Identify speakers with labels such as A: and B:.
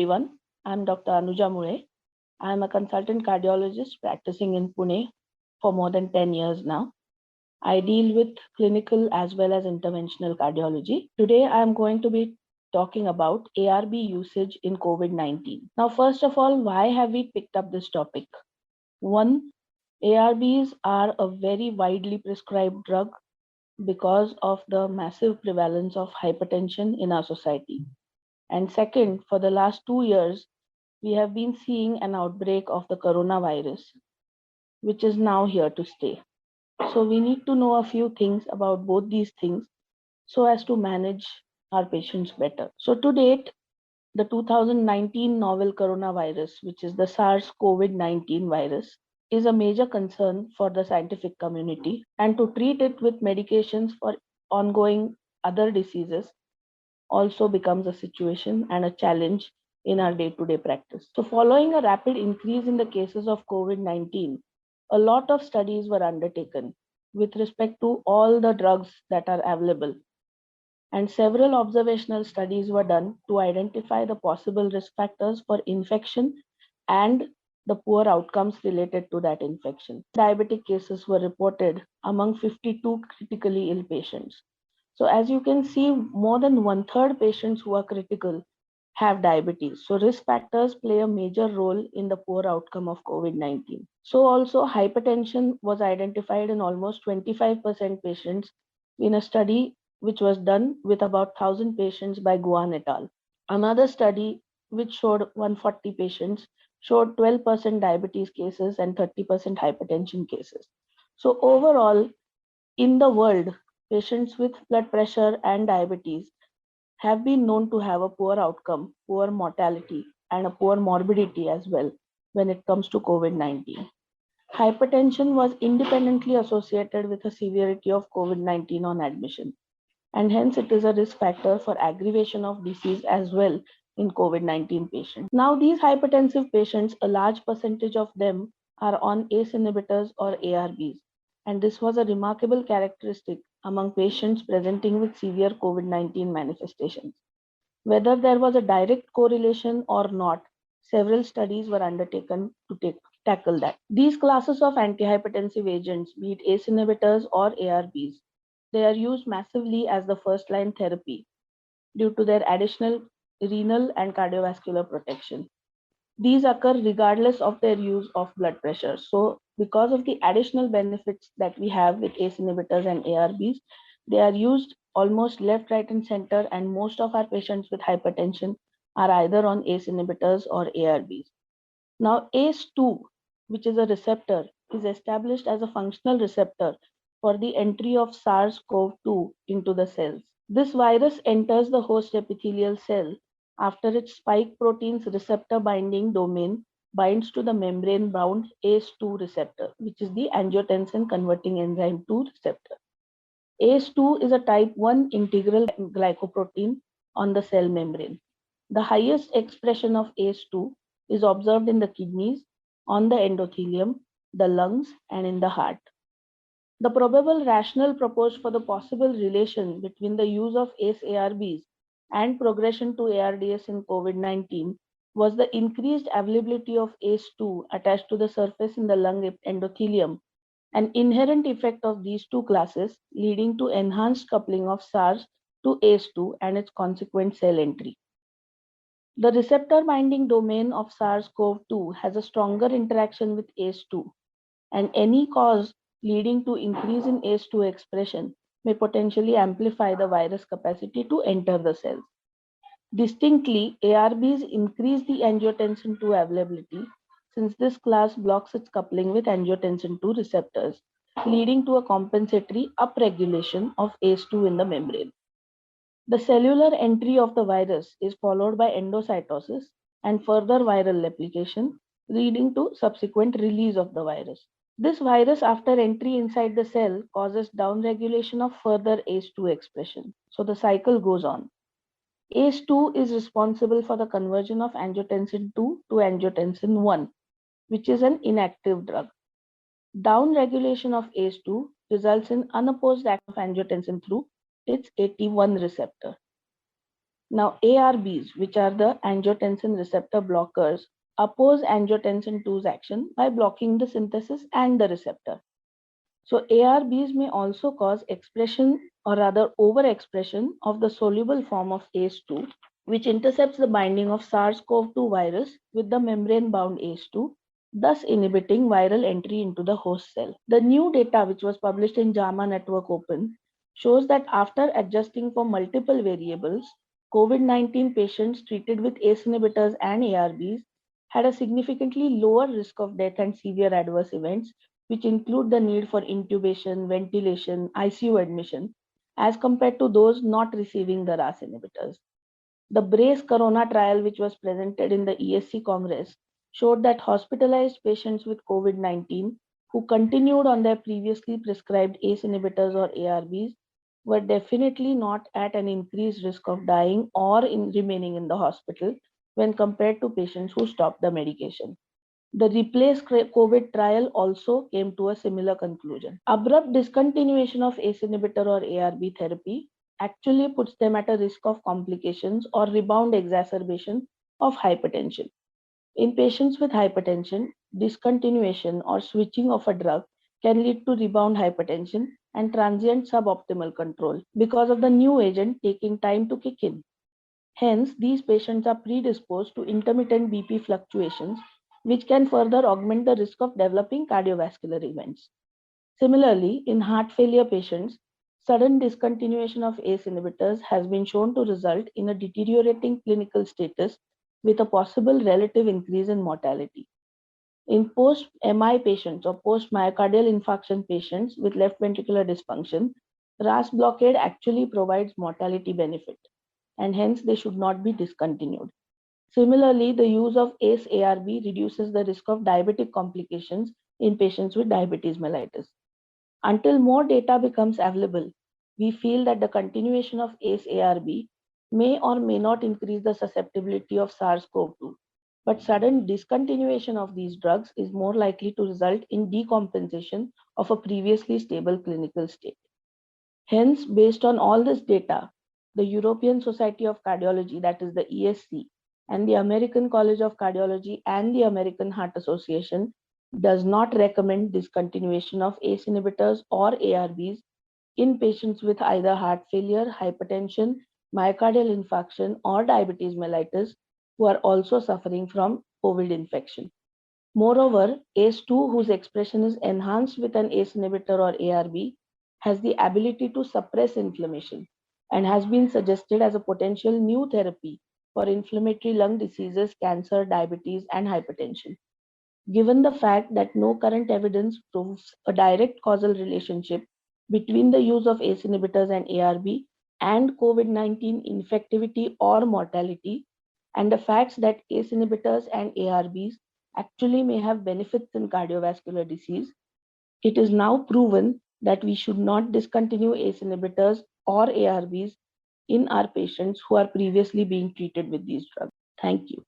A: everyone. I'm Dr. Anuja Mulay. I'm a consultant cardiologist practicing in Pune for more than 10 years now. I deal with clinical as well as interventional cardiology. Today, I'm going to be talking about ARB usage in COVID-19. Now, first of all, why have we picked up this topic? One, ARBs are a very widely prescribed drug because of the massive prevalence of hypertension in our society. And second, for the last 2 years, we have been seeing an outbreak of the coronavirus, which is now here to stay. So we need to know a few things about both these things so as to manage our patients better. So to date, the 2019 novel coronavirus, which is the SARS-CoV-19 virus, is a major concern for the scientific community, and to treat it with medications for ongoing other diseases also becomes a situation and a challenge in our day-to-day practice. So following a rapid increase in the cases of COVID-19, a lot of studies were undertaken with respect to all the drugs that are available. And several observational studies were done to identify the possible risk factors for infection and the poor outcomes related to that infection. Diabetic cases were reported among 52 critically ill patients. So as you can see, more than 1/3 patients who are critical have diabetes. So risk factors play a major role in the poor outcome of COVID-19. So also hypertension was identified in almost 25% patients in a study which was done with about 1,000 patients by Guan et al. Another study which showed 140 patients showed 12% diabetes cases and 30% hypertension cases. So overall, in the world, patients with blood pressure and diabetes have been known to have a poor outcome, poor mortality, and a poor morbidity as well when it comes to COVID-19. Hypertension was independently associated with a severity of COVID-19 on admission, and hence it is a risk factor for aggravation of disease as well in COVID-19 patients. Now, these hypertensive patients, a large percentage of them are on ACE inhibitors or ARBs, and this was a remarkable characteristic among patients presenting with severe COVID-19 manifestations. Whether there was a direct correlation or not, several studies were undertaken to tackle that. These classes of antihypertensive agents, be it ACE inhibitors or ARBs, they are used massively as the first-line therapy due to their additional renal and cardiovascular protection. These occur regardless of their use of blood pressure. So because of the additional benefits that we have with ACE inhibitors and ARBs, they are used almost left, right, and center, and most of our patients with hypertension are either on ACE inhibitors or ARBs. Now, ACE2, which is a receptor, is established as a functional receptor for the entry of SARS-CoV-2 into the cells. This virus enters the host epithelial cell after its spike protein's receptor binding domain binds to the membrane-bound ACE2 receptor, which is the angiotensin converting enzyme 2 receptor. ACE2 is a type 1 integral glycoprotein on the cell membrane. The highest expression of ACE2 is observed in the kidneys, on the endothelium, the lungs, and in the heart. The probable rationale proposed for the possible relation between the use of ACE-ARBs and progression to ARDS in COVID-19 was the increased availability of ACE2 attached to the surface in the lung endothelium, an inherent effect of these two classes leading to enhanced coupling of SARS to ACE2 and its consequent cell entry. The receptor binding domain of SARS-CoV-2 has a stronger interaction with ACE2, and any cause leading to increase in ACE2 expression may potentially amplify the virus capacity to enter the cells. Distinctly, ARBs increase the angiotensin II availability since this class blocks its coupling with angiotensin II receptors, leading to a compensatory upregulation of ACE2 in the membrane. The cellular entry of the virus is followed by endocytosis and further viral replication, leading to subsequent release of the virus. This virus, after entry inside the cell, causes downregulation of further ACE2 expression. So the cycle goes on. ACE2 is responsible for the conversion of angiotensin II to angiotensin I, which is an inactive drug. Downregulation of ACE2 results in unopposed action of angiotensin through its AT1 receptor. Now, ARBs, which are the angiotensin receptor blockers, oppose angiotensin 2's action by blocking the synthesis and the receptor. So, ARBs may also cause expression or rather overexpression of the soluble form of ACE2, which intercepts the binding of SARS-CoV-2 virus with the membrane-bound ACE2, thus inhibiting viral entry into the host cell. The new data, which was published in JAMA Network Open, shows that after adjusting for multiple variables, COVID-19 patients treated with ACE inhibitors and ARBs had a significantly lower risk of death and severe adverse events, which include the need for intubation, ventilation, ICU admission, as compared to those not receiving the RAS inhibitors. The BRACE Corona trial, which was presented in the ESC Congress, showed that hospitalized patients with COVID-19 who continued on their previously prescribed ACE inhibitors or ARBs were definitely not at an increased risk of dying or remaining in the hospital when compared to patients who stopped the medication. The Replace COVID trial also came to a similar conclusion. Abrupt discontinuation of ACE inhibitor or ARB therapy actually puts them at a risk of complications or rebound exacerbation of hypertension. In patients with hypertension, discontinuation or switching of a drug can lead to rebound hypertension and transient suboptimal control because of the new agent taking time to kick in. Hence, these patients are predisposed to intermittent BP fluctuations, which can further augment the risk of developing cardiovascular events. Similarly, in heart failure patients, sudden discontinuation of ACE inhibitors has been shown to result in a deteriorating clinical status with a possible relative increase in mortality. In post-MI patients or post-myocardial infarction patients with left ventricular dysfunction, RAS blockade actually provides mortality benefit, and hence they should not be discontinued. Similarly, the use of ACE-ARB reduces the risk of diabetic complications in patients with diabetes mellitus. Until more data becomes available, we feel that the continuation of ACE-ARB may or may not increase the susceptibility of SARS-CoV-2, but sudden discontinuation of these drugs is more likely to result in decompensation of a previously stable clinical state. Hence, based on all this data, the European Society of Cardiology, that is the ESC, and the American College of Cardiology and the American Heart Association does not recommend discontinuation of ACE inhibitors or ARBs in patients with either heart failure, hypertension, myocardial infarction, or diabetes mellitus who are also suffering from COVID infection. Moreover, ACE2, whose expression is enhanced with an ACE inhibitor or ARB, has the ability to suppress inflammation and has been suggested as a potential new therapy for inflammatory lung diseases, cancer, diabetes, and hypertension. Given the fact that no current evidence proves a direct causal relationship between the use of ACE inhibitors and ARB and COVID-19 infectivity or mortality, and the facts that ACE inhibitors and ARBs actually may have benefits in cardiovascular disease, it is now proven that we should not discontinue ACE inhibitors or ARBs in our patients who are previously being treated with these drugs. Thank you.